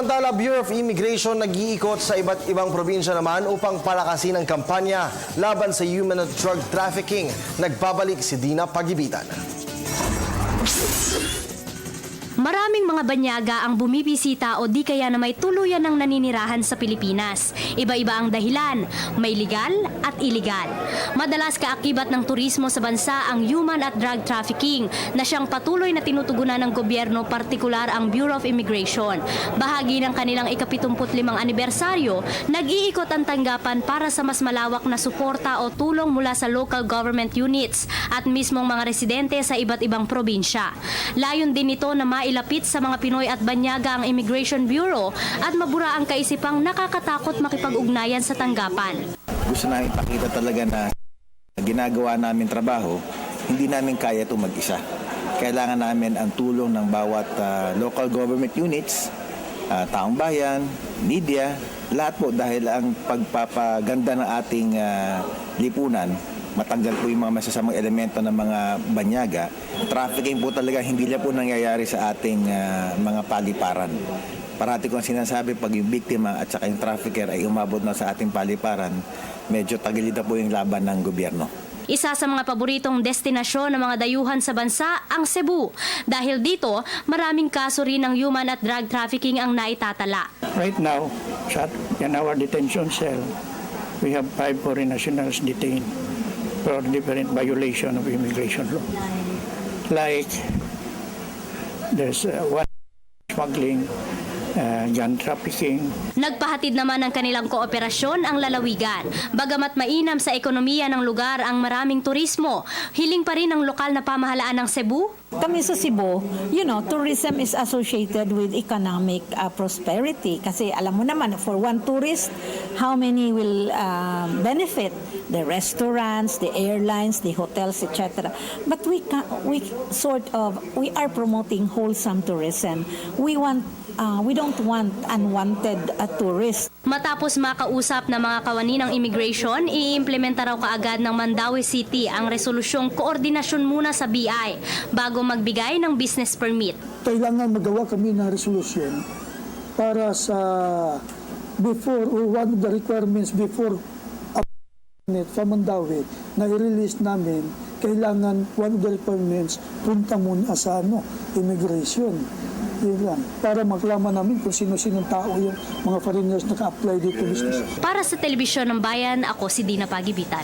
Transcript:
Samantala, Bureau of Immigration nag-iikot sa iba't ibang probinsya naman upang palakasin ang kampanya laban sa human at drug trafficking. Nagbabalik si Dina Pagibitan. Maraming mga banyaga ang bumibisita o di kaya na may tuluyan ng naninirahan sa Pilipinas. Iba-iba ang dahilan, may legal at illegal. Madalas kaakibat ng turismo sa bansa ang human at drug trafficking na siyang patuloy na tinutugunan ng gobyerno, partikular ang Bureau of Immigration. Bahagi ng kanilang ika-75 anibersaryo, nag-iikot ang tanggapan para sa mas malawak na suporta o tulong mula sa local government units at mismong mga residente sa iba't ibang probinsya. Layon din ito na mailapit sa mga Pinoy at banyaga ang Immigration Bureau at mabura ang kaisipang nakakatakot makipag-ugnayan sa tanggapan. Gusto namin ipakita talaga na ginagawa namin trabaho, hindi namin kaya ito mag-isa. Kailangan namin ang tulong ng bawat local government units, taong bayan, media, lahat po dahil ang pagpapaganda ng ating lipunan, matanggal po yung mga masasamang elemento ng mga banyaga. Trafficking po talaga hindi na po nangyayari sa ating mga paliparan. Parati kong sinasabi, pag yung biktima at saka yung trafficker ay umabot na sa ating paliparan, medyo tagilid na po yung laban ng gobyerno. Isa sa mga paboritong destinasyon ng mga dayuhan sa bansa ang Cebu. Dahil dito, maraming kaso rin ng human at drug trafficking ang naitatala. Right now, in our detention cell, we have 5 foreign nationals detained for different violation of immigration law. Like, there's one smuggling, gun trafficking. Nagpahatid naman ng kanilang kooperasyon ang lalawigan. Bagamat mainam sa ekonomiya ng lugar ang maraming turismo, hiling pa rin ng lokal na pamahalaan ng Cebu. Kami sa Cebu, tourism is associated with economic prosperity. Kasi alam mo naman, for one tourist, how many will benefit? The restaurants, the airlines, the hotels, etc. But we are promoting wholesome tourism. We don't want unwanted tourists. Matapos makausap ng mga kawani ng immigration, iimplementa raw kaagad ng Mandaue City ang resolusyong koordinasyon muna sa BI bago magbigay ng business permit. Kailangan magawa kami ng resolution para sa before or one of the requirements before sa Mandaue na i-release namin, kailangan one of the requirements punta muna sa immigration. Yun lang. Para maklaman namin kung sino-sinong tao yung mga foreigners na ka-apply dito business. Para sa Telebisyon ng Bayan, ako si Dina Pagibitan.